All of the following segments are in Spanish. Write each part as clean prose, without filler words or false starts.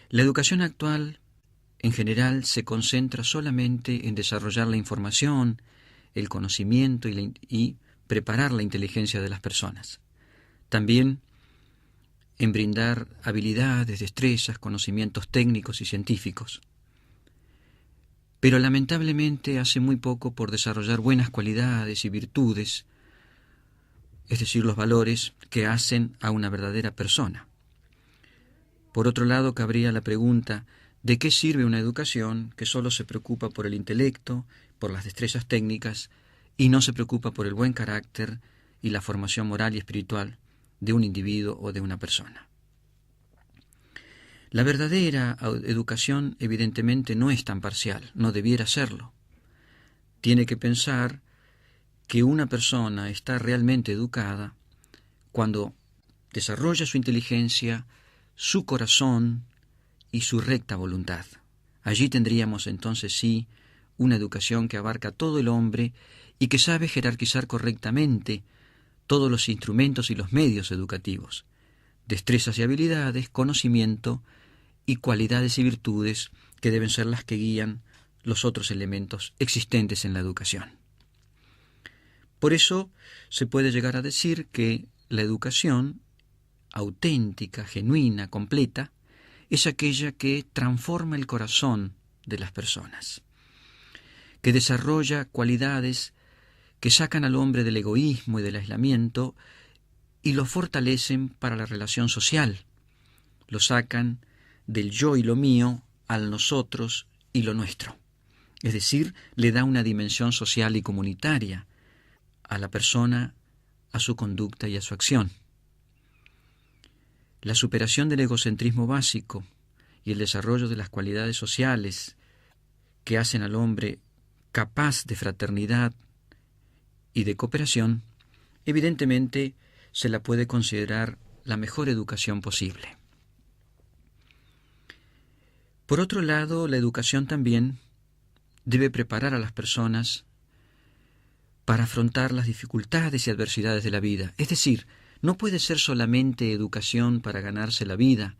La educación actual, en general, se concentra solamente en desarrollar la información, el conocimiento y preparar la inteligencia de las personas. También en brindar habilidades, destrezas, conocimientos técnicos y científicos. Pero lamentablemente hace muy poco por desarrollar buenas cualidades y virtudes, es decir, los valores que hacen a una verdadera persona. Por otro lado, cabría la pregunta: ¿de qué sirve una educación que solo se preocupa por el intelecto, por las destrezas técnicas, y no se preocupa por el buen carácter y la formación moral y espiritual de un individuo o de una persona? La verdadera educación evidentemente no es tan parcial, no debiera serlo. Tiene que pensar que una persona está realmente educada cuando desarrolla su inteligencia, su corazón y su recta voluntad. Allí tendríamos entonces sí una educación que abarca todo el hombre y que sabe jerarquizar correctamente todos los instrumentos y los medios educativos, destrezas y habilidades, conocimiento y cualidades y virtudes que deben ser las que guían los otros elementos existentes en la educación. Por eso se puede llegar a decir que la educación auténtica, genuina, completa, es aquella que transforma el corazón de las personas, que desarrolla cualidades que sacan al hombre del egoísmo y del aislamiento y lo fortalecen para la relación social, lo sacan del yo y lo mío al nosotros y lo nuestro. Es decir, le da una dimensión social y comunitaria a la persona, a su conducta y a su acción. La superación del egocentrismo básico y el desarrollo de las cualidades sociales que hacen al hombre capaz de fraternidad y de cooperación, evidentemente se la puede considerar la mejor educación posible. Por otro lado, la educación también debe preparar a las personas para afrontar las dificultades y adversidades de la vida. Es decir, no puede ser solamente educación para ganarse la vida,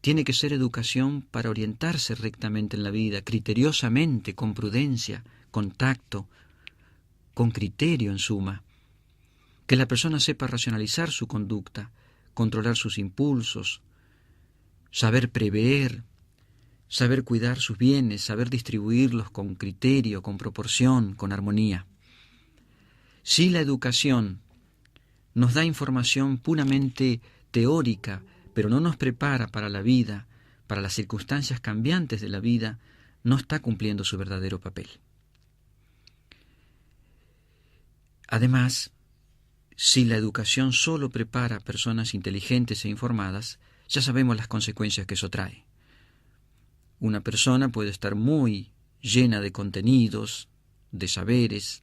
tiene que ser educación para orientarse rectamente en la vida, criteriosamente, con prudencia, con tacto, con criterio en suma. Que la persona sepa racionalizar su conducta, controlar sus impulsos, saber prever, saber cuidar sus bienes, saber distribuirlos con criterio, con proporción, con armonía. Si la educación nos da información puramente teórica, pero no nos prepara para la vida, para las circunstancias cambiantes de la vida, no está cumpliendo su verdadero papel. Además, si la educación solo prepara a personas inteligentes e informadas, ya sabemos las consecuencias que eso trae. Una persona puede estar muy llena de contenidos, de saberes,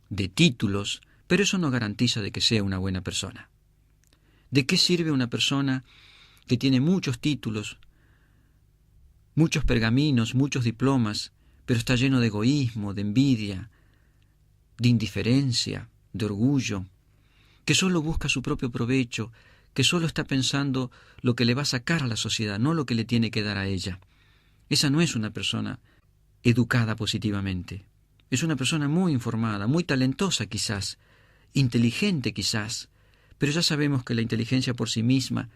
de títulos, pero eso no garantiza de que sea una buena persona. ¿De qué sirve una persona que tiene muchos títulos, muchos pergaminos, muchos diplomas, pero está lleno de egoísmo, de envidia, de indiferencia, de orgullo, que solo busca su propio provecho, que solo está pensando lo que le va a sacar a la sociedad, no lo que le tiene que dar a ella? Esa no es una persona educada positivamente. Es una persona muy informada, muy talentosa quizás, inteligente quizás, pero ya sabemos que la inteligencia por sí misma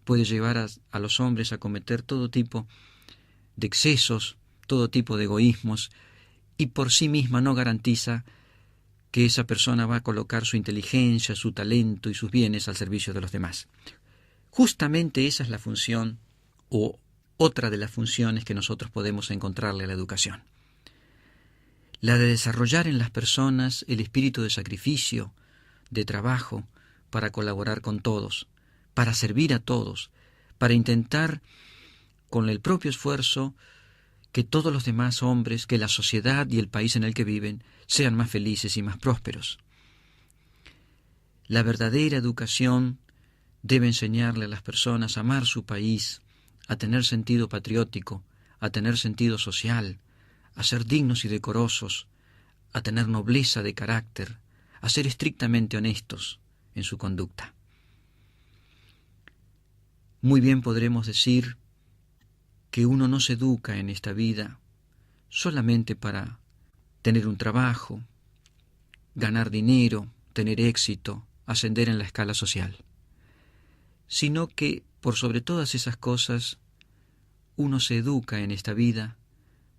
puede llevar a los hombres a cometer todo tipo de excesos, todo tipo de egoísmos, y por sí misma no garantiza que esa persona va a colocar su inteligencia, su talento y sus bienes al servicio de los demás. Justamente esa es la función o otra de las funciones que nosotros podemos encontrarle a la educación. La de desarrollar en las personas el espíritu de sacrificio, de trabajo, para colaborar con todos, para servir a todos, para intentar con el propio esfuerzo que todos los demás hombres, que la sociedad y el país en el que viven sean más felices y más prósperos. La verdadera educación debe enseñarle a las personas a amar su país, a tener sentido patriótico, a tener sentido social, a ser dignos y decorosos, a tener nobleza de carácter, a ser estrictamente honestos en su conducta. Muy bien podremos decir que uno no se educa en esta vida solamente para tener un trabajo, ganar dinero, tener éxito, ascender en la escala social, sino que por sobre todas esas cosas uno se educa en esta vida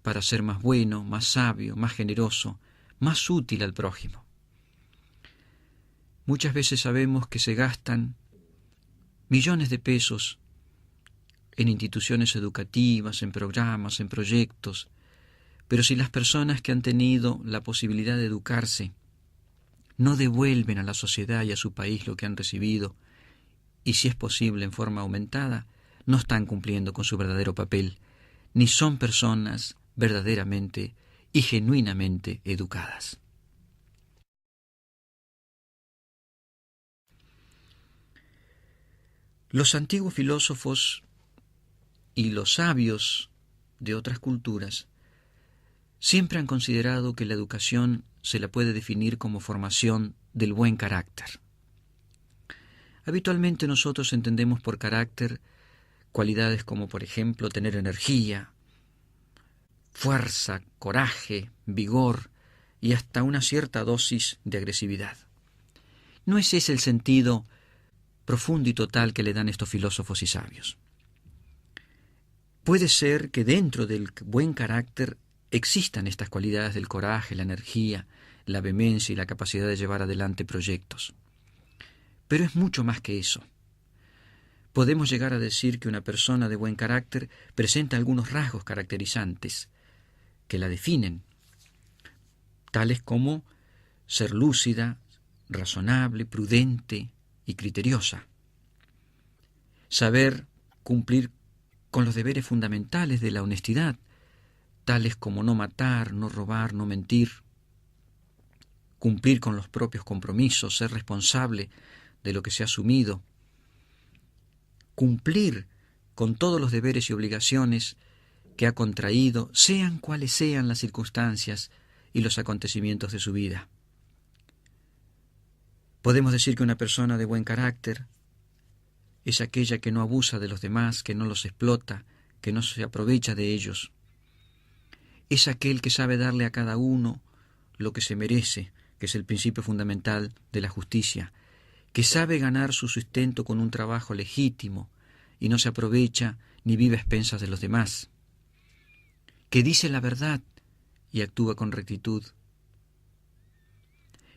para ser más bueno, más sabio, más generoso, más útil al prójimo. Muchas veces sabemos que se gastan millones de pesos en instituciones educativas, en programas, en proyectos, pero si las personas que han tenido la posibilidad de educarse no devuelven a la sociedad y a su país lo que han recibido, y si es posible en forma aumentada, no están cumpliendo con su verdadero papel, ni son personas verdaderamente y genuinamente educadas. Los antiguos filósofos y los sabios de otras culturas siempre han considerado que la educación se la puede definir como formación del buen carácter. Habitualmente nosotros entendemos por carácter cualidades como, por ejemplo, tener energía, fuerza, coraje, vigor y hasta una cierta dosis de agresividad. No es ese el sentido profundo y total que le dan estos filósofos y sabios. Puede ser que dentro del buen carácter existan estas cualidades del coraje, la energía, la vehemencia y la capacidad de llevar adelante proyectos. Pero es mucho más que eso. Podemos llegar a decir que una persona de buen carácter presenta algunos rasgos caracterizantes que la definen, tales como ser lúcida, razonable, prudente y criteriosa, saber cumplir con los deberes fundamentales de la honestidad, tales como no matar, no robar, no mentir, cumplir con los propios compromisos, ser responsable de lo que se ha asumido, cumplir con todos los deberes y obligaciones que ha contraído, sean cuales sean las circunstancias y los acontecimientos de su vida. Podemos decir que una persona de buen carácter es aquella que no abusa de los demás, que no los explota, que no se aprovecha de ellos. Es aquel que sabe darle a cada uno lo que se merece, que es el principio fundamental de la justicia, que sabe ganar su sustento con un trabajo legítimo y no se aprovecha ni vive a expensas de los demás, que dice la verdad y actúa con rectitud,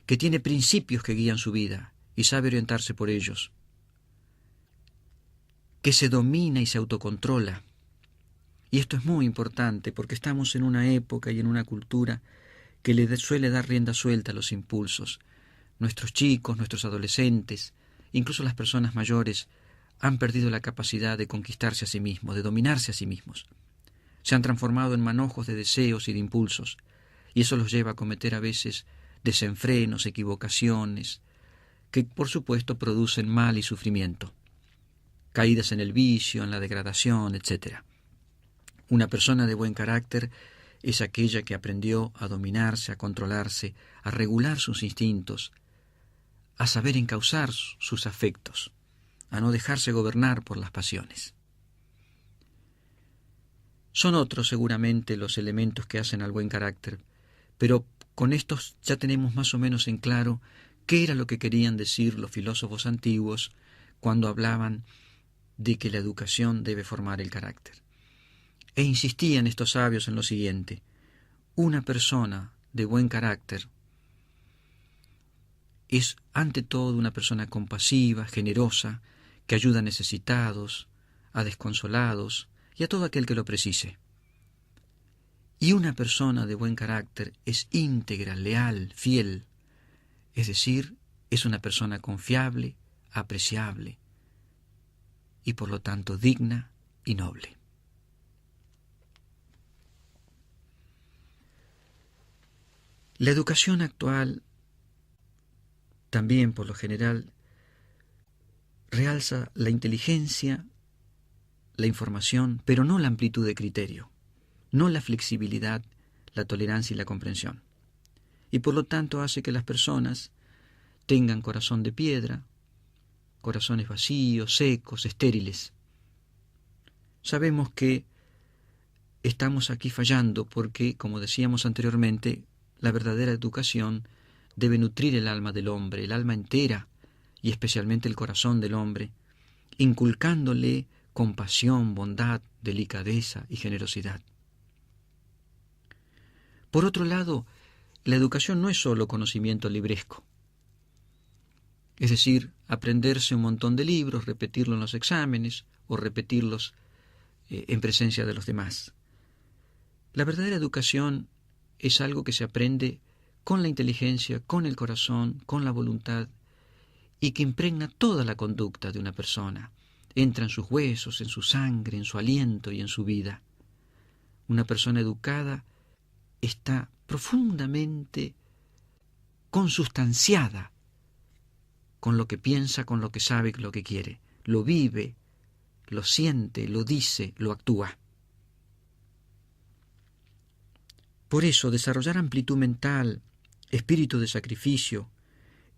que tiene principios que guían su vida y sabe orientarse por ellos, que se domina y se autocontrola. Y esto es muy importante porque estamos en una época y en una cultura que le suele dar rienda suelta a los impulsos. Nuestros chicos, nuestros adolescentes, incluso las personas mayores, han perdido la capacidad de conquistarse a sí mismos, de dominarse a sí mismos. Se han transformado en manojos de deseos y de impulsos, y eso los lleva a cometer a veces desenfrenos, equivocaciones, que por supuesto producen mal y sufrimiento, caídas en el vicio, en la degradación, etc. Una persona de buen carácter es aquella que aprendió a dominarse, a controlarse, a regular sus instintos, a saber encauzar sus afectos, a no dejarse gobernar por las pasiones. Son otros seguramente los elementos que hacen al buen carácter, pero con estos ya tenemos más o menos en claro qué era lo que querían decir los filósofos antiguos cuando hablaban de que la educación debe formar el carácter. E insistían estos sabios en lo siguiente: una persona de buen carácter es ante todo una persona compasiva, generosa, que ayuda a necesitados, a desconsolados y a todo aquel que lo precise. Y una persona de buen carácter es íntegra, leal, fiel, es decir, es una persona confiable, apreciable y por lo tanto digna y noble. La educación actual, también por lo general, realza la inteligencia, la información, pero no la amplitud de criterio, no la flexibilidad, la tolerancia y la comprensión. Y por lo tanto hace que las personas tengan corazón de piedra, corazones vacíos, secos, estériles. Sabemos que estamos aquí fallando porque, como decíamos anteriormente, la verdadera educación debe nutrir el alma del hombre, el alma entera, y especialmente el corazón del hombre, inculcándole compasión, bondad, delicadeza y generosidad. Por otro lado, la educación no es solo conocimiento libresco, es decir, aprenderse un montón de libros, repetirlos en los exámenes o repetirlos en presencia de los demás. La verdadera educación es algo que se aprende con la inteligencia, con el corazón, con la voluntad, y que impregna toda la conducta de una persona. Entra en sus huesos, en su sangre, en su aliento y en su vida. Una persona educada está profundamente consustanciada con lo que piensa, con lo que sabe, con lo que quiere. Lo vive, lo siente, lo dice, lo actúa. Por eso, desarrollar amplitud mental, espíritu de sacrificio,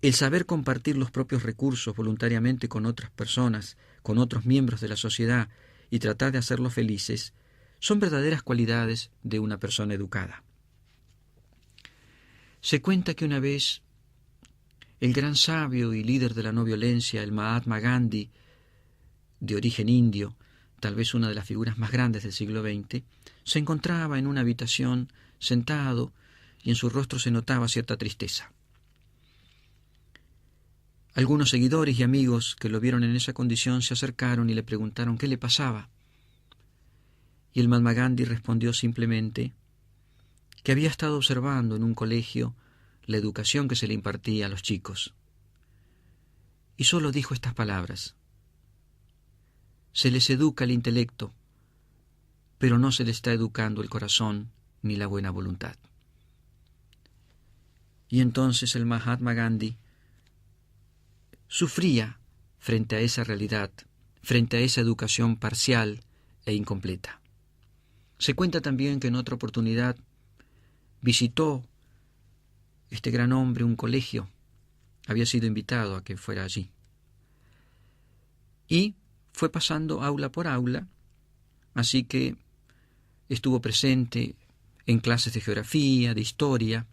el saber compartir los propios recursos voluntariamente con otras personas, con otros miembros de la sociedad y tratar de hacerlos felices, son verdaderas cualidades de una persona educada. Se cuenta que una vez el gran sabio y líder de la no violencia, el Mahatma Gandhi, de origen indio, tal vez una de las figuras más grandes del siglo XX, se encontraba en una habitación sentado y en su rostro se notaba cierta tristeza. Algunos seguidores y amigos que lo vieron en esa condición se acercaron y le preguntaron qué le pasaba. Y el Mahatma Gandhi respondió simplemente que había estado observando en un colegio la educación que se le impartía a los chicos. Y solo dijo estas palabras: se les educa el intelecto, pero no se les está educando el corazón ni la buena voluntad. Y entonces el Mahatma Gandhi sufría frente a esa realidad, frente a esa educación parcial e incompleta. Se cuenta también que en otra oportunidad visitó este gran hombre un colegio, había sido invitado a que fuera allí, y fue pasando aula por aula, así que estuvo presente en clases de geografía, de historia,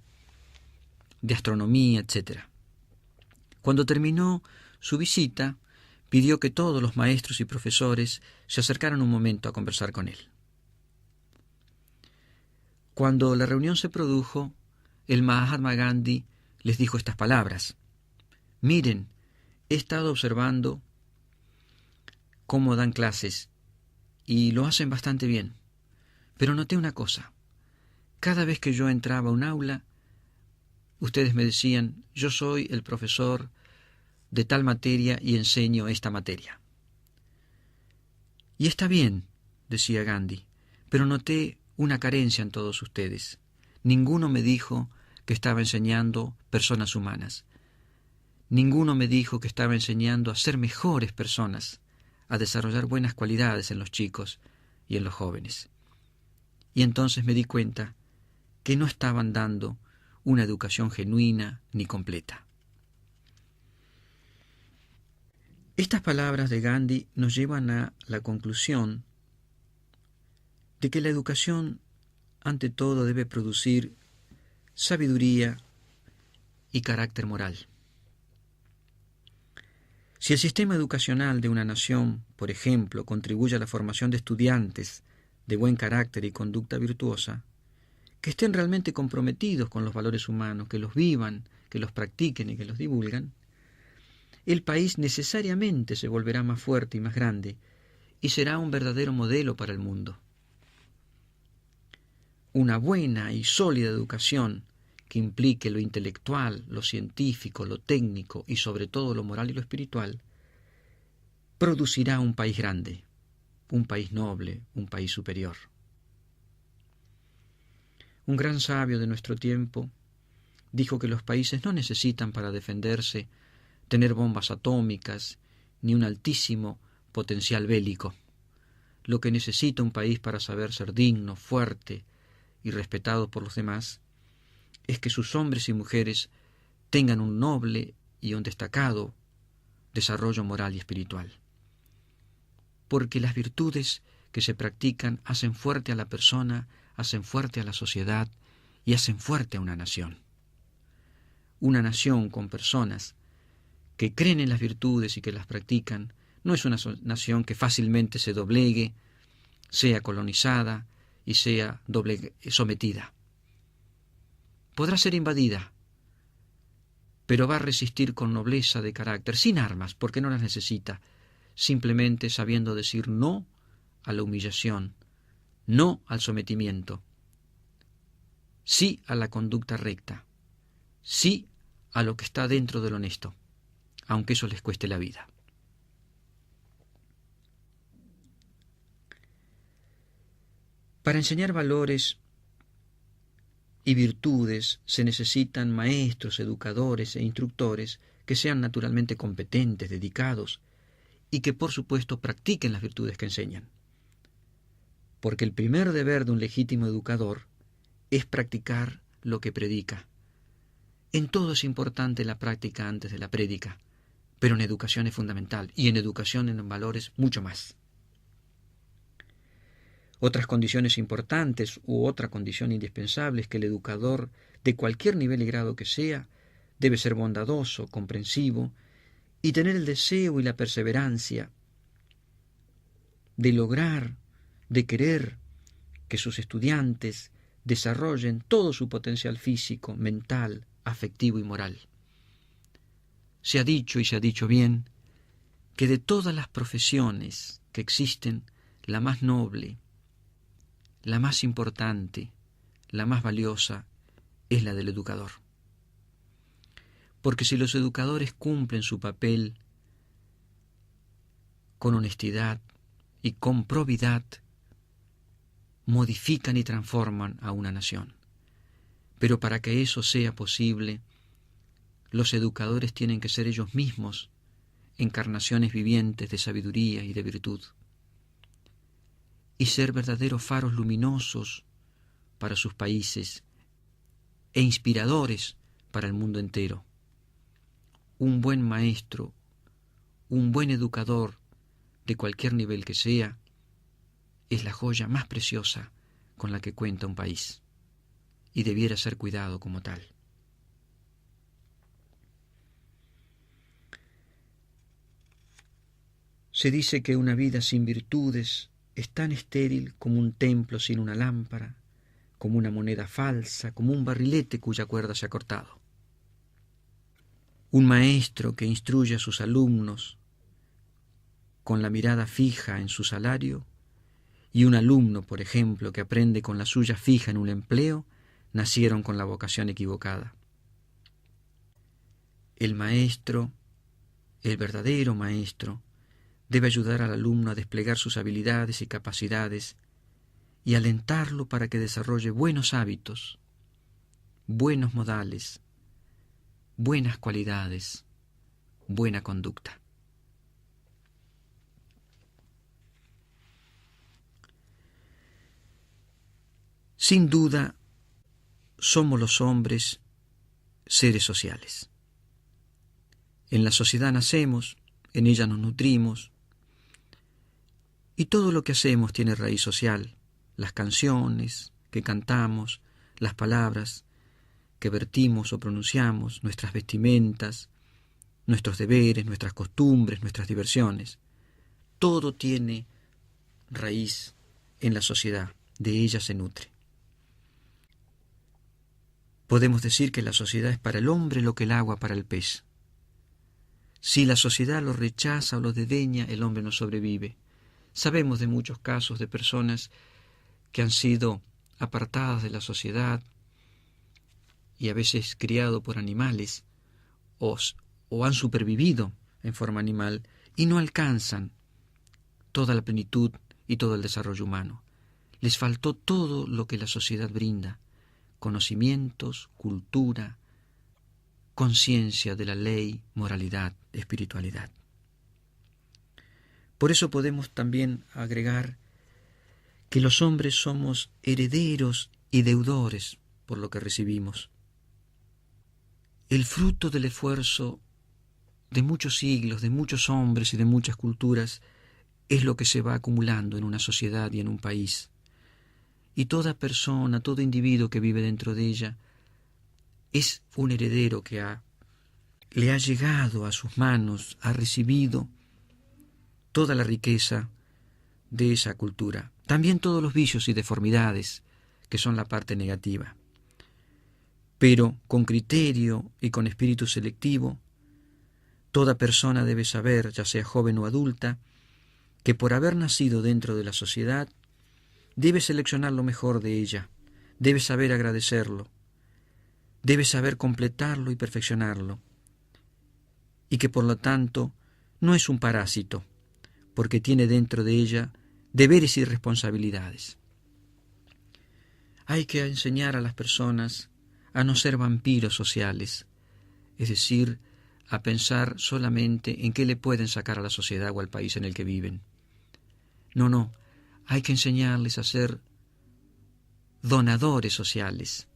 de astronomía, etc. Cuando terminó su visita, pidió que todos los maestros y profesores se acercaran un momento a conversar con él. Cuando la reunión se produjo, el Mahatma Gandhi les dijo estas palabras: miren, he estado observando cómo dan clases y lo hacen bastante bien, pero noté una cosa: cada vez que yo entraba a un aula, ustedes me decían, yo soy el profesor de tal materia y enseño esta materia. Y está bien, decía Gandhi, pero noté una carencia en todos ustedes. Ninguno me dijo que estaba enseñando personas humanas. Ninguno me dijo que estaba enseñando a ser mejores personas, a desarrollar buenas cualidades en los chicos y en los jóvenes. Y entonces me di cuenta que no estaban dando una educación genuina ni completa. Estas palabras de Gandhi nos llevan a la conclusión de que la educación, ante todo, debe producir sabiduría y carácter moral. Si el sistema educacional de una nación, por ejemplo, contribuye a la formación de estudiantes de buen carácter y conducta virtuosa, que estén realmente comprometidos con los valores humanos, que los vivan, que los practiquen y que los divulgan, el país necesariamente se volverá más fuerte y más grande y será un verdadero modelo para el mundo. Una buena y sólida educación que implique lo intelectual, lo científico, lo técnico y sobre todo lo moral y lo espiritual, producirá un país grande, un país noble, un país superior. Un gran sabio de nuestro tiempo dijo que los países no necesitan para defenderse tener bombas atómicas ni un altísimo potencial bélico. Lo que necesita un país para saber ser digno, fuerte y respetado por los demás es que sus hombres y mujeres tengan un noble y un destacado desarrollo moral y espiritual. Porque las virtudes que se practican hacen fuerte a la persona, hacen fuerte a la sociedad y hacen fuerte a una nación. Una nación con personas que creen en las virtudes y que las practican no es una nación que fácilmente se doblegue, sea colonizada y sea sometida. Podrá ser invadida, pero va a resistir con nobleza de carácter, sin armas, porque no las necesita, simplemente sabiendo decir no a la humillación, no al sometimiento, sí a la conducta recta, sí a lo que está dentro de lo honesto, aunque eso les cueste la vida. Para enseñar valores y virtudes se necesitan maestros, educadores e instructores que sean naturalmente competentes, dedicados y que por supuesto practiquen las virtudes que enseñan. Porque el primer deber de un legítimo educador es practicar lo que predica. En todo es importante la práctica antes de la prédica, pero en educación es fundamental y en educación en valores mucho más. Otras condiciones importantes u otra condición indispensable es que el educador, de cualquier nivel y grado que sea, debe ser bondadoso, comprensivo y tener el deseo y la perseverancia de lograr, de querer que sus estudiantes desarrollen todo su potencial físico, mental, afectivo y moral. Se ha dicho y se ha dicho bien que de todas las profesiones que existen, la más noble, la más importante, la más valiosa, es la del educador. Porque si los educadores cumplen su papel con honestidad y con probidad, modifican y transforman a una nación. Pero para que eso sea posible, los educadores tienen que ser ellos mismos encarnaciones vivientes de sabiduría y de virtud, y ser verdaderos faros luminosos para sus países e inspiradores para el mundo entero. Un buen maestro, un buen educador de cualquier nivel que sea, es la joya más preciosa con la que cuenta un país y debiera ser cuidado como tal. Se dice que una vida sin virtudes es tan estéril como un templo sin una lámpara, como una moneda falsa, como un barrilete cuya cuerda se ha cortado. Un maestro que instruye a sus alumnos con la mirada fija en su salario y un alumno, por ejemplo, que aprende con la suya fija en un empleo, nacieron con la vocación equivocada. El maestro, el verdadero maestro, debe ayudar al alumno a desplegar sus habilidades y capacidades y alentarlo para que desarrolle buenos hábitos, buenos modales, buenas cualidades, buena conducta. Sin duda, somos los hombres seres sociales. En la sociedad nacemos, en ella nos nutrimos, y todo lo que hacemos tiene raíz social. Las canciones que cantamos, las palabras que vertimos o pronunciamos, nuestras vestimentas, nuestros deberes, nuestras costumbres, nuestras diversiones. Todo tiene raíz en la sociedad, de ella se nutre. Podemos decir que la sociedad es para el hombre lo que el agua para el pez. Si la sociedad lo rechaza o lo desdeña, el hombre no sobrevive. Sabemos de muchos casos de personas que han sido apartadas de la sociedad y a veces criado por animales o han supervivido en forma animal y no alcanzan toda la plenitud y todo el desarrollo humano. Les faltó todo lo que la sociedad brinda: conocimientos, cultura, conciencia de la ley, moralidad, espiritualidad. Por eso podemos también agregar que los hombres somos herederos y deudores por lo que recibimos. El fruto del esfuerzo de muchos siglos, de muchos hombres y de muchas culturas, es lo que se va acumulando en una sociedad y en un país. Y toda persona, todo individuo que vive dentro de ella, es un heredero que le ha llegado a sus manos, ha recibido toda la riqueza de esa cultura. También todos los vicios y deformidades, que son la parte negativa. Pero con criterio y con espíritu selectivo, toda persona debe saber, ya sea joven o adulta, que por haber nacido dentro de la sociedad, debe seleccionar lo mejor de ella, debe saber agradecerlo, debe saber completarlo y perfeccionarlo, y que por lo tanto no es un parásito, porque tiene dentro de ella deberes y responsabilidades. Hay que enseñar a las personas a no ser vampiros sociales, es decir, a pensar solamente en qué le pueden sacar a la sociedad o al país en el que viven. No, hay que enseñarles a ser donadores sociales,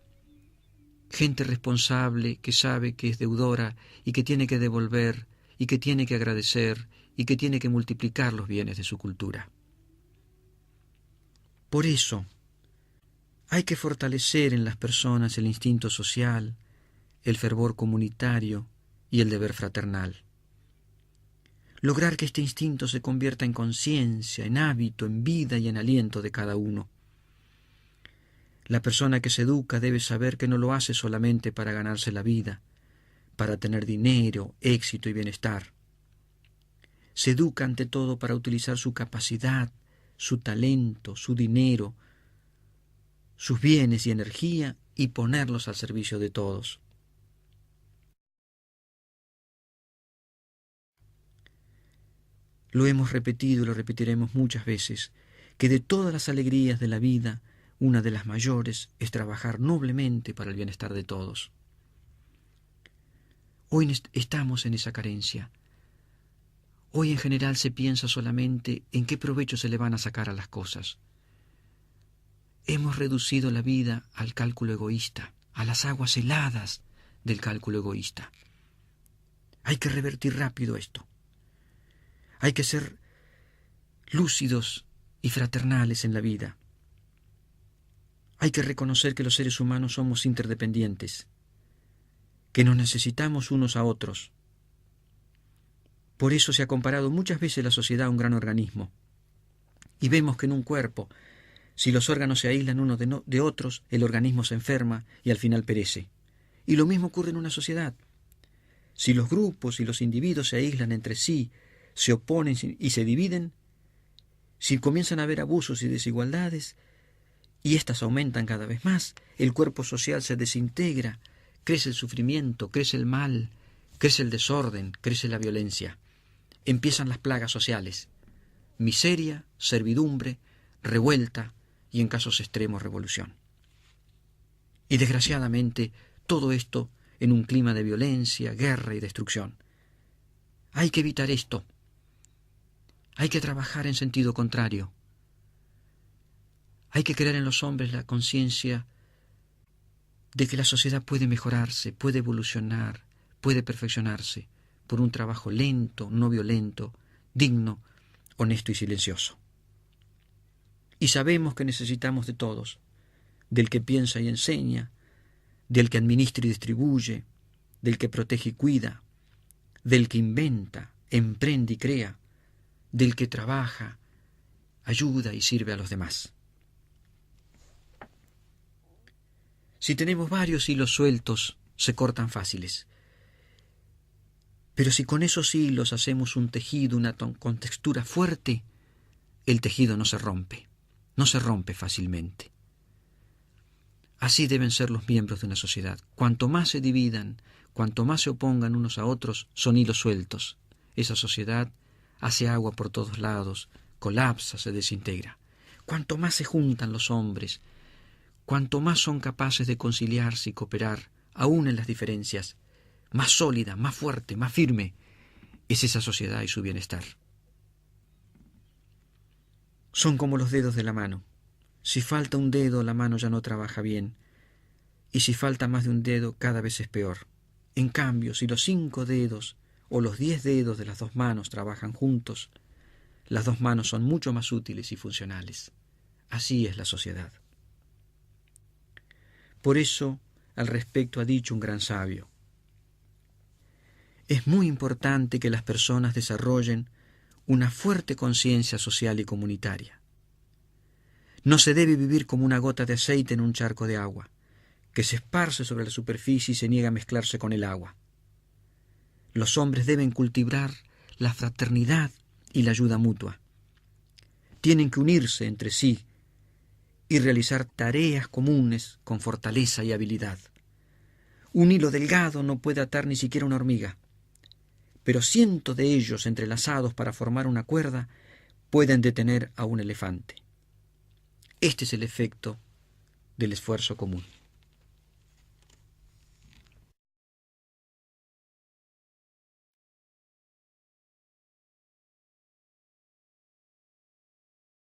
gente responsable que sabe que es deudora y que tiene que devolver y que tiene que agradecer y que tiene que multiplicar los bienes de su cultura. Por eso, hay que fortalecer en las personas el instinto social, el fervor comunitario y el deber fraternal. Lograr que este instinto se convierta en conciencia, en hábito, en vida y en aliento de cada uno. La persona que se educa debe saber que no lo hace solamente para ganarse la vida, para tener dinero, éxito y bienestar. Se educa ante todo para utilizar su capacidad, su talento, su dinero, sus bienes y energía y ponerlos al servicio de todos. Lo hemos repetido y lo repetiremos muchas veces, que de todas las alegrías de la vida, una de las mayores es trabajar noblemente para el bienestar de todos. Hoy estamos en esa carencia. Hoy en general se piensa solamente en qué provecho se le van a sacar a las cosas. Hemos reducido la vida al cálculo egoísta, a las aguas heladas del cálculo egoísta. Hay que revertir rápido esto. Hay que ser lúcidos y fraternales en la vida. Hay que reconocer que los seres humanos somos interdependientes, que nos necesitamos unos a otros. Por eso se ha comparado muchas veces la sociedad a un gran organismo. Y vemos que en un cuerpo, si los órganos se aíslan unos de otros, el organismo se enferma y al final perece. Y lo mismo ocurre en una sociedad. Si los grupos y los individuos se aíslan entre sí, se oponen y se dividen, si comienzan a haber abusos y desigualdades, y éstas aumentan cada vez más, el cuerpo social se desintegra, crece el sufrimiento, crece el mal, crece el desorden, crece la violencia. Empiezan las plagas sociales: miseria, servidumbre, revuelta y, en casos extremos, revolución. Y desgraciadamente, todo esto en un clima de violencia, guerra y destrucción. Hay que evitar esto. Hay que trabajar en sentido contrario. Hay que crear en los hombres la conciencia de que la sociedad puede mejorarse, puede evolucionar, puede perfeccionarse por un trabajo lento, no violento, digno, honesto y silencioso. Y sabemos que necesitamos de todos, del que piensa y enseña, del que administra y distribuye, del que protege y cuida, del que inventa, emprende y crea, del que trabaja, ayuda y sirve a los demás. Si tenemos varios hilos sueltos, se cortan fáciles. Pero si con esos hilos hacemos un tejido, con textura fuerte, el tejido no se rompe fácilmente. Así deben ser los miembros de una sociedad. Cuanto más se dividan, cuanto más se opongan unos a otros, son hilos sueltos. Esa sociedad hace agua por todos lados, colapsa, se desintegra. Cuanto más se juntan los hombres, cuanto más son capaces de conciliarse y cooperar, aún en las diferencias, más sólida, más fuerte, más firme es esa sociedad y su bienestar. Son como los dedos de la mano. Si falta un dedo, la mano ya no trabaja bien. Y si falta más de un dedo, cada vez es peor. En cambio, si los 5 dedos o los 10 dedos de las 2 manos trabajan juntos, las dos manos son mucho más útiles y funcionales. Así es la sociedad. Por eso, al respecto ha dicho un gran sabio: es muy importante que las personas desarrollen una fuerte conciencia social y comunitaria. No se debe vivir como una gota de aceite en un charco de agua, que se esparce sobre la superficie y se niega a mezclarse con el agua. Los hombres deben cultivar la fraternidad y la ayuda mutua. Tienen que unirse entre sí y realizar tareas comunes con fortaleza y habilidad. Un hilo delgado no puede atar ni siquiera una hormiga, pero cientos de ellos entrelazados para formar una cuerda pueden detener a un elefante. Este es el efecto del esfuerzo común.